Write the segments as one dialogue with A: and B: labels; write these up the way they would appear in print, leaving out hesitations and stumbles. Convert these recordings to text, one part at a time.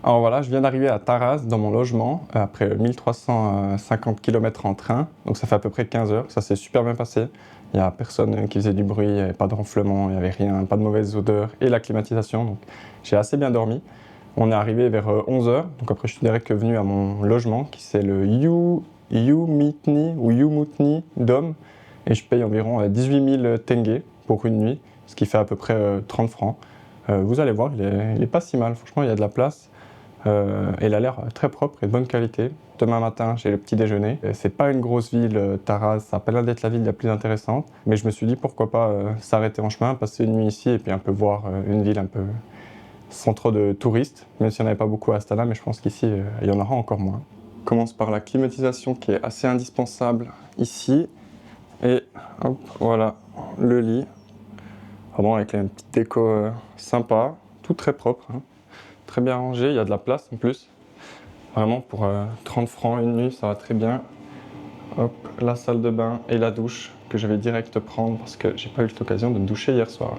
A: Alors voilà, je viens d'arriver à Taraz dans mon logement après 1350 km en train, donc ça fait à peu près 15 heures, ça s'est super bien passé. Il n'y a personne qui faisait du bruit, il n'y avait pas de ronflement, il n'y avait rien, pas de mauvaise odeur et la climatisation, donc j'ai assez bien dormi. On est arrivé vers 11 heures, donc après je suis direct venu à mon logement qui c'est le Umutni Dome et je paye environ 18 000 tenge pour une nuit, ce qui fait à peu près 30 francs. Vous allez voir, il est pas si mal, franchement il y a de la place. Et il a l'air très propre et de bonne qualité. Demain matin, j'ai le petit déjeuner. C'est pas une grosse ville, Taraz, ça a pas l'air d'être la ville la plus intéressante, mais je me suis dit pourquoi pas s'arrêter en chemin, passer une nuit ici et puis un peu voir une ville un peu sans trop de touristes, même s'il n'y en avait pas beaucoup à Astana, mais je pense qu'ici il y en aura encore moins. On commence par la climatisation qui est assez indispensable ici. Et hop, voilà le lit. Vraiment avec une petite déco sympa, tout très propre. Hein. Très bien rangé, il y a de la place en plus. Vraiment pour 30 francs une nuit, ça va très bien. Hop, la salle de bain et la douche que je vais direct prendre parce que j'ai pas eu l'occasion de me doucher hier soir.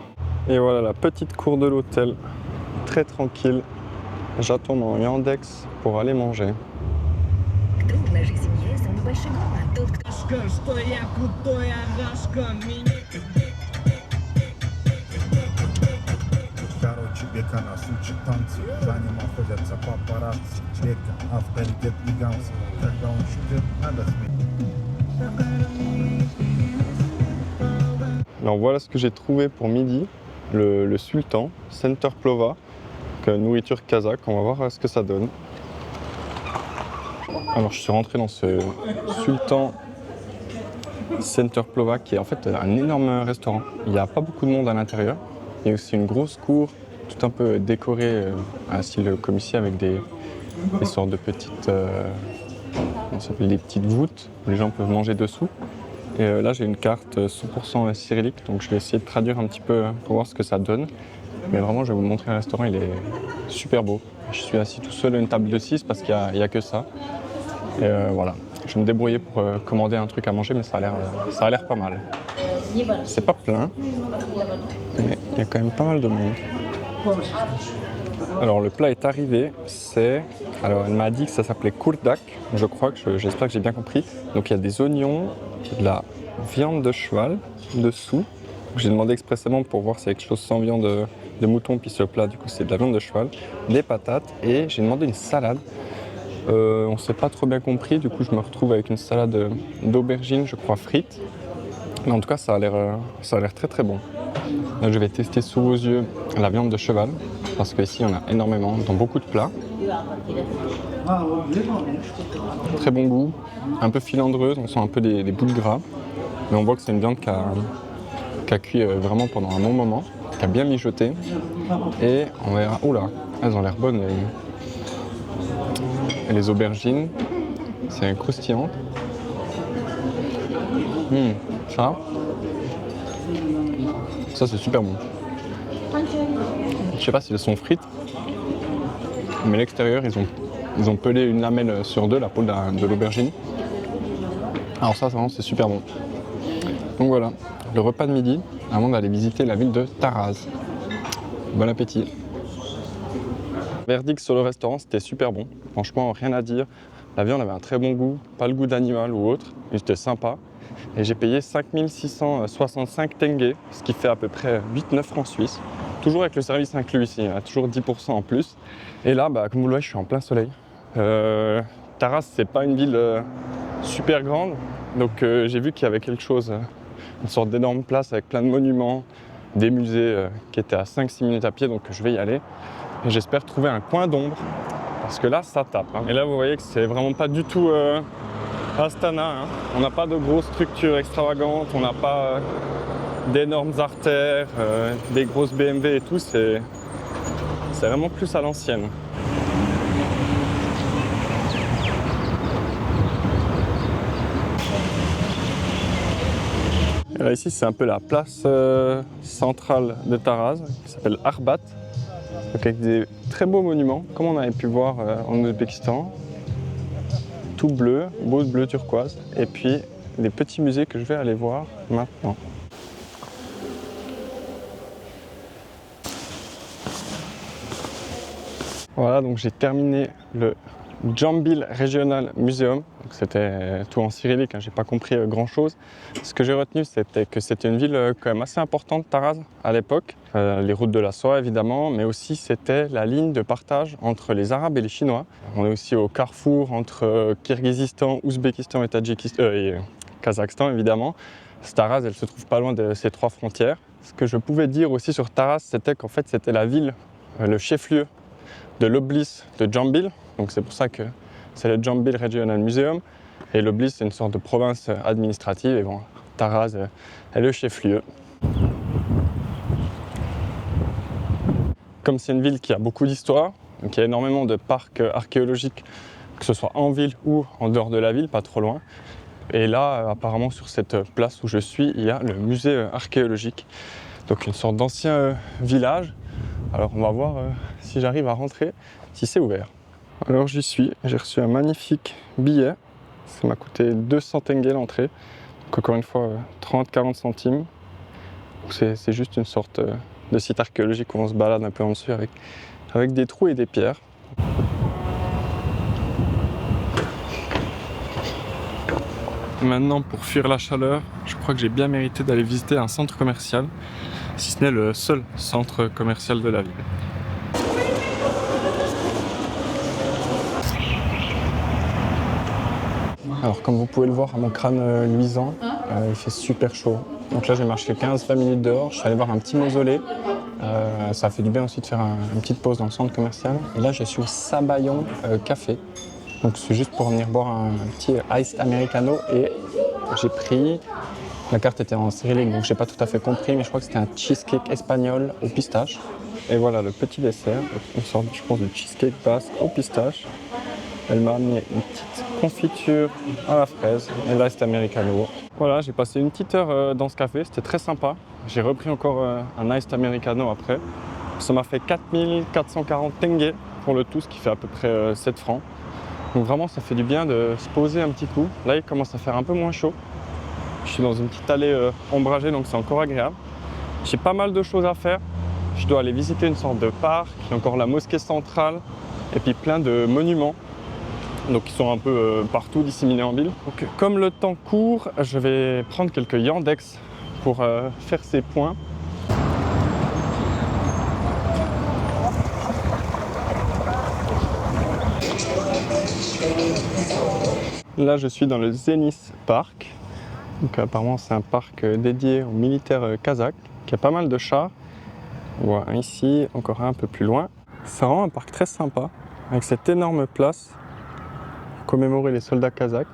A: Et voilà la petite cour de l'hôtel, très tranquille. J'attends mon Yandex pour aller manger.
B: Бека нас учит танцы, за ним охотятся папарацци. Бека авторитет гигантский, когда он шутит, надо смеяться.
A: Alors voilà ce que j'ai trouvé pour midi, le sultan, center plova, nourriture kazakh, on va voir ce que ça donne. Alors je suis rentré dans ce sultan center plova qui est en fait un énorme restaurant. Il n'y a pas beaucoup de monde à l'intérieur, il y a aussi une grosse cour, tout un peu décorée à style comme ici avec des sortes de petites, on s'appelle des petites voûtes où les gens peuvent manger dessous. Et là j'ai une carte 100% cyrillique, donc je vais essayer de traduire un petit peu pour voir ce que ça donne. Mais vraiment je vais vous montrer un restaurant, il est super beau. Je suis assis tout seul à une table de 6 parce qu'il n'y a que ça. Et voilà, je vais me débrouiller pour commander un truc à manger, mais ça a l'air pas mal. C'est pas plein, mais il y a quand même pas mal de monde. Alors le plat est arrivé, alors elle m'a dit que ça s'appelait kurdak, je crois, j'espère que j'ai bien compris. Donc il y a des oignons, de la viande de cheval dessous. J'ai demandé expressément pour voir si c'est quelque chose sans viande de mouton, puis ce plat du coup c'est de la viande de cheval, des patates et j'ai demandé une salade. On s'est pas trop bien compris, du coup je me retrouve avec une salade d'aubergines, je crois frites. Mais en tout cas ça a l'air très très bon. Donc, je vais tester sous vos yeux la viande de cheval, parce qu'ici on a énormément, dans beaucoup de plats. Très bon goût, un peu filandreuse, on sent un peu des bouts de gras, mais on voit que c'est une viande qui a cuit vraiment pendant un bon moment, qui a bien mijoté, et on verra, oula, elles ont l'air bonnes, et les aubergines, c'est croustillant. Ça c'est super bon. Je sais pas si elles sont frites, mais l'extérieur ils ont pelé une lamelle sur deux, la peau de l'aubergine. Alors ça vraiment c'est super bon. Donc voilà, le repas de midi avant d'aller visiter la ville de Taraz. Bon appétit. Verdict sur le restaurant, c'était super bon. Franchement rien à dire. La viande avait un très bon goût, pas le goût d'animal ou autre, mais c'était sympa. Et j'ai payé 5665 tenge, ce qui fait à peu près 8-9 francs suisses. Toujours avec le service inclus ici, il y a toujours 10% en plus. Et là, comme vous le voyez, je suis en plein soleil. Taraz, c'est pas une ville super grande, donc j'ai vu qu'il y avait quelque chose, une sorte d'énorme place avec plein de monuments, des musées qui étaient à 5-6 minutes à pied, donc je vais y aller. Et j'espère trouver un coin d'ombre, parce que là, ça tape. Hein. Et là, vous voyez que c'est vraiment pas du tout Astana. Hein. On n'a pas de grosses structures extravagantes, on n'a pas d'énormes artères, des grosses BMW et tout, c'est vraiment plus à l'ancienne. Là, ici, c'est un peu la place centrale de Taraz, qui s'appelle Arbat, donc avec des très beaux monuments, comme on avait pu voir en Ouzbékistan. Tout bleu, beau bleu turquoise, et puis des petits musées que je vais aller voir maintenant. Voilà, donc j'ai terminé le Jambil Regional Museum. C'était tout en cyrillique, hein, j'ai pas compris grand chose. Ce que j'ai retenu, c'était que c'était une ville quand même assez importante, Taraz, à l'époque. Les routes de la soie évidemment, mais aussi c'était la ligne de partage entre les Arabes et les Chinois. On est aussi au carrefour entre Kirghizistan, Ouzbékistan et Kazakhstan évidemment. Taraz, elle se trouve pas loin de ces trois frontières. Ce que je pouvais dire aussi sur Taraz, c'était qu'en fait c'était la ville, le chef-lieu de l'Oblys de Jambil, donc c'est pour ça que c'est le Jambil Regional Museum, et l'Oblys c'est une sorte de province administrative, et bon, Taraz est le chef-lieu. Comme c'est une ville qui a beaucoup d'histoire, donc il y a énormément de parcs archéologiques, que ce soit en ville ou en dehors de la ville, pas trop loin. Et là, apparemment sur cette place où je suis, il y a le musée archéologique, donc une sorte d'ancien village. Alors on va voir si j'arrive à rentrer, si c'est ouvert. Alors j'y suis, j'ai reçu un magnifique billet. Ça m'a coûté 200 tenge l'entrée. Donc encore une fois 30-40 centimes. C'est juste une sorte de site archéologique où on se balade un peu en dessus avec des trous et des pierres. Maintenant, pour fuir la chaleur, je crois que j'ai bien mérité d'aller visiter un centre commercial, si ce n'est le seul centre commercial de la ville. Alors comme vous pouvez le voir à mon crâne luisant, il fait super chaud. Donc là j'ai marché 15-20 minutes dehors, je suis allé voir un petit mausolée. Ça fait du bien aussi de faire une petite pause dans le centre commercial. Et là je suis au Sabayon Café. Donc c'est juste pour venir boire un petit iced americano et j'ai pris, la carte était en cyrillique donc j'ai pas tout à fait compris, mais je crois que c'était un cheesecake espagnol au pistache. Et voilà le petit dessert, une sorte je pense de cheesecake basque au pistache. Elle m'a amené une petite confiture à la fraise et l'iced americano. Voilà, j'ai passé une petite heure dans ce café, c'était très sympa. J'ai repris encore un iced americano après. Ça m'a fait 4440 tenge pour le tout, ce qui fait à peu près 7 francs. Donc vraiment ça fait du bien de se poser un petit coup. Là il commence à faire un peu moins chaud. Je suis dans une petite allée ombragée donc c'est encore agréable. J'ai pas mal de choses à faire. Je dois aller visiter une sorte de parc, il y a encore la mosquée centrale et puis plein de monuments. Donc ils sont un peu partout disséminés en ville. Donc, comme le temps court, je vais prendre quelques Yandex pour faire ces points. Là je suis dans le Zenith Park. Donc apparemment c'est un parc dédié aux militaires kazakhs, qui a pas mal de chars. Voilà, ici, encore un peu plus loin. C'est vraiment un parc très sympa, avec cette énorme place pour commémorer les soldats kazakhs.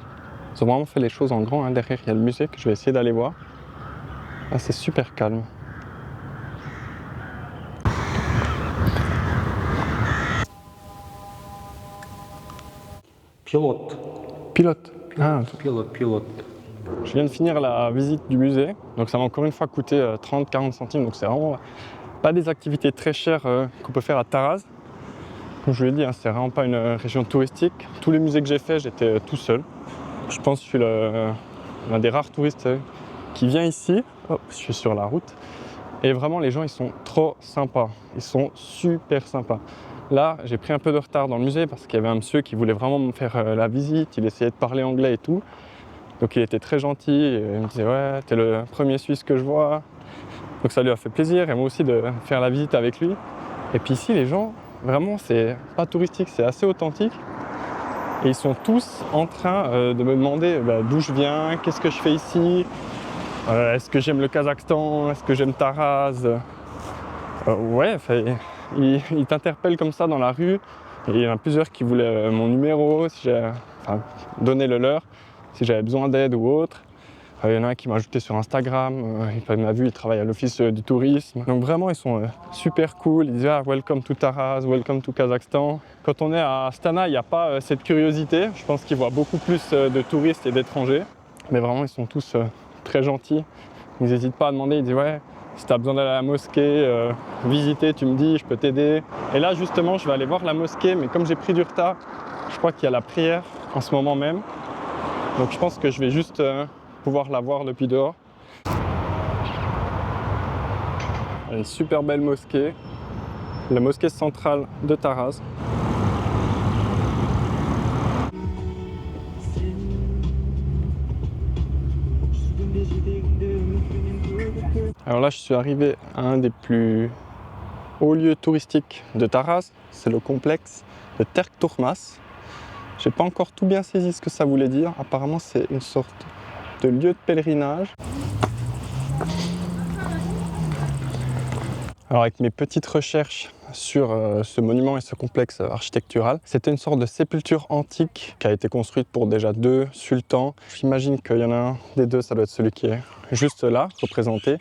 A: Ils ont vraiment fait les choses en grand, hein. Derrière il y a le musée que je vais essayer d'aller voir. Là c'est super calme.
C: Pilote.
A: Pilote. Ah,
C: Pilote.
A: je viens de finir la visite du musée, donc ça m'a encore une fois coûté 30-40 centimes, donc c'est vraiment pas des activités très chères qu'on peut faire à Taraz. Comme je vous l'ai dit, hein, c'est vraiment pas une région touristique. Tous les musées que j'ai fait, j'étais tout seul. Je pense que je suis l'un des rares touristes qui vient ici. Hop, je suis sur la route. Et vraiment, les gens, ils sont trop sympas. Ils sont super sympas. Là, j'ai pris un peu de retard dans le musée parce qu'il y avait un monsieur qui voulait vraiment me faire la visite. Il essayait de parler anglais et tout. Donc il était très gentil. Il me disait « Ouais, t'es le premier Suisse que je vois ». Donc ça lui a fait plaisir et moi aussi de faire la visite avec lui. Et puis ici, les gens, vraiment, c'est pas touristique, c'est assez authentique. Et ils sont tous en train de me demander d'où je viens, qu'est-ce que je fais ici, est-ce que j'aime le Kazakhstan, est-ce que j'aime Taraz. Ouais, ils t'interpellent comme ça dans la rue. Et il y en a plusieurs qui voulaient mon numéro, donner le leur, si j'avais besoin d'aide ou autre. Il y en a un qui m'a ajouté sur Instagram, il m'a vu, il travaille à l'office du tourisme. Donc vraiment, ils sont super cool. Ils disent « Welcome to Taraz, welcome to Kazakhstan ». Quand on est à Astana, il n'y a pas cette curiosité. Je pense qu'ils voient beaucoup plus de touristes et d'étrangers. Mais vraiment, ils sont tous très gentils. Ils n'hésitent pas à demander, ils disent « Ouais, si tu as besoin d'aller à la mosquée, visiter, tu me dis, je peux t'aider ». Et là, justement, je vais aller voir la mosquée, mais comme j'ai pris du retard, je crois qu'il y a la prière en ce moment même. Donc je pense que je vais juste pouvoir la voir depuis dehors. Une super belle mosquée, la mosquée centrale de Taraz. Alors là, je suis arrivé à un des plus hauts lieux touristiques de Taraz. C'est le complexe de Terk Tourmas. J'ai pas encore tout bien saisi ce que ça voulait dire. Apparemment, c'est une sorte de lieu de pèlerinage. Alors avec mes petites recherches sur ce monument et ce complexe architectural, c'était une sorte de sépulture antique qui a été construite pour déjà 2 sultans. J'imagine qu'il y en a un des 2, ça doit être celui qui est juste là, représenté.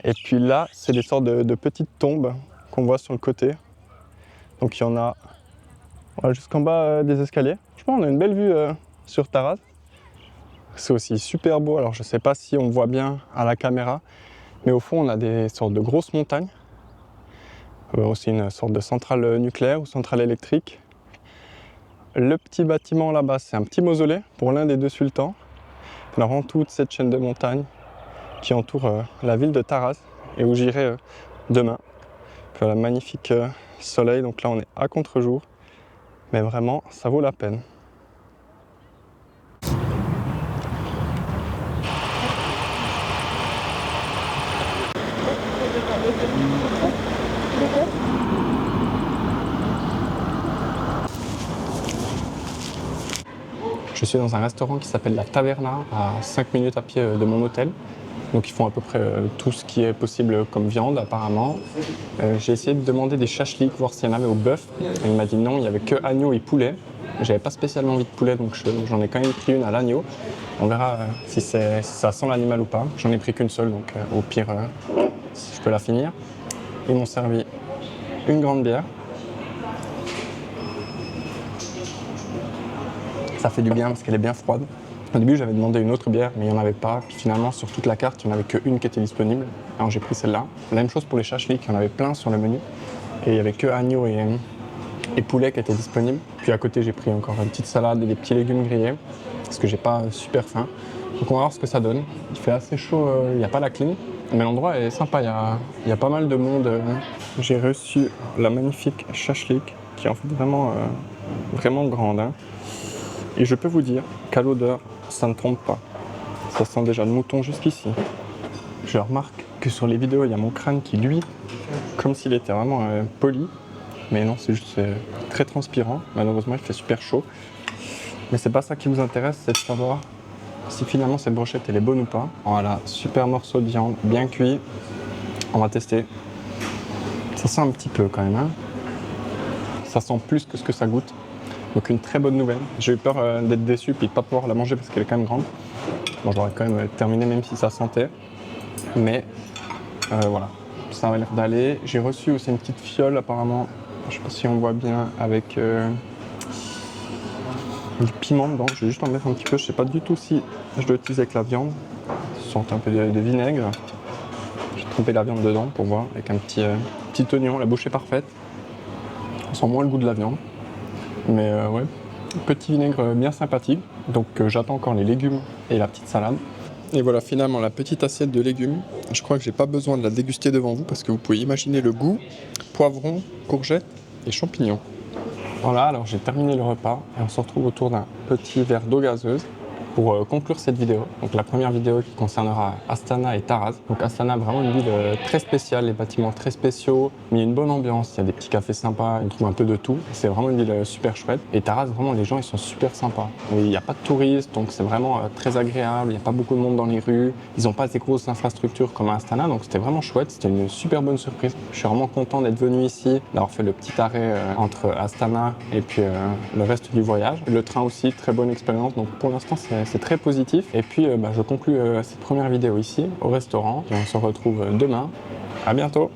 A: Et puis là, c'est des sortes de petites tombes qu'on voit sur le côté. Donc il y en a voilà, jusqu'en bas des escaliers. Je pense qu'on a une belle vue sur Taraz. C'est aussi super beau, alors je ne sais pas si on voit bien à la caméra, mais au fond on a des sortes de grosses montagnes. Aussi une sorte de centrale nucléaire ou centrale électrique. Le petit bâtiment là-bas, c'est un petit mausolée pour l'un des 2 sultans. On a vraiment toute cette chaîne de montagnes qui entoure la ville de Taraz et où j'irai demain. Puis voilà, magnifique soleil, donc là on est à contre-jour, mais vraiment ça vaut la peine. Je suis dans un restaurant qui s'appelle La Taverna, à 5 minutes à pied de mon hôtel. Donc ils font à peu près tout ce qui est possible comme viande apparemment. J'ai essayé de demander des shashliks, voir s'il y en avait au bœuf. Il m'a dit non, il n'y avait que agneau et poulet. J'avais pas spécialement envie de poulet, donc j'en ai quand même pris une à l'agneau. On verra si ça sent l'animal ou pas. J'en ai pris qu'une seule, donc au pire, je peux la finir. Ils m'ont servi une grande bière. Ça fait du bien parce qu'elle est bien froide. Au début, j'avais demandé une autre bière, mais il n'y en avait pas. Puis finalement, sur toute la carte, il n'y en avait qu'une qui était disponible. Alors j'ai pris celle-là. La même chose pour les shashliks, il y en avait plein sur le menu. Et il n'y avait que agneau et poulet qui étaient disponibles. Puis à côté, j'ai pris encore une petite salade et des petits légumes grillés, parce que j'ai pas super faim. Donc on va voir ce que ça donne. Il fait assez chaud, il n'y a pas la clim, mais l'endroit est sympa, il y a pas mal de monde. J'ai reçu la magnifique shashlik, qui est en fait vraiment grande. Hein. Et je peux vous dire qu'à l'odeur, ça ne trompe pas. Ça sent déjà le mouton jusqu'ici. Je remarque que sur les vidéos, il y a mon crâne qui luit, comme s'il était vraiment poli. Mais non, c'est juste très transpirant. Malheureusement, il fait super chaud. Mais c'est pas ça qui vous intéresse, c'est de savoir si finalement cette brochette elle est bonne ou pas. Voilà, super morceau de viande, bien cuit. On va tester. Ça sent un petit peu quand même. Hein. Ça sent plus que ce que ça goûte. Donc une très bonne nouvelle. J'ai eu peur d'être déçu puis de ne pas pouvoir la manger parce qu'elle est quand même grande. Bon, j'aurais quand même terminé même si ça sentait. Mais voilà, ça a l'air d'aller. J'ai reçu aussi une petite fiole apparemment. Je sais pas si on voit bien avec du piment dedans. Je vais juste en mettre un petit peu. Je sais pas du tout si je dois utiliser avec la viande. Je sens un peu de vinaigre. J'ai trempé la viande dedans pour voir avec un petit oignon. La bouche est parfaite. On sent moins le goût de la viande. Mais ouais, petit vinaigre bien sympathique. Donc j'attends encore les légumes et la petite salade. Et voilà finalement la petite assiette de légumes. Je crois que j'ai pas besoin de la déguster devant vous parce que vous pouvez imaginer le goût. Poivrons, courgettes et champignons. Voilà, alors j'ai terminé le repas et on se retrouve autour d'un petit verre d'eau gazeuse pour conclure cette vidéo. Donc la première vidéo qui concernera Astana et Taraz. Donc Astana, vraiment une ville très spéciale, les bâtiments très spéciaux, mais il y a une bonne ambiance, il y a des petits cafés sympas, on trouve un peu de tout. C'est vraiment une ville super chouette. Et Taraz, vraiment les gens ils sont super sympas. Il n'y a pas de touristes, donc c'est vraiment très agréable, il n'y a pas beaucoup de monde dans les rues, ils n'ont pas des grosses infrastructures comme à Astana, donc c'était vraiment chouette, c'était une super bonne surprise. Je suis vraiment content d'être venu ici, d'avoir fait le petit arrêt entre Astana et puis le reste du voyage. Le train aussi, très bonne expérience, donc pour l'instant c'est très positif. Et puis je conclue cette première vidéo ici au restaurant et on se retrouve demain. À bientôt.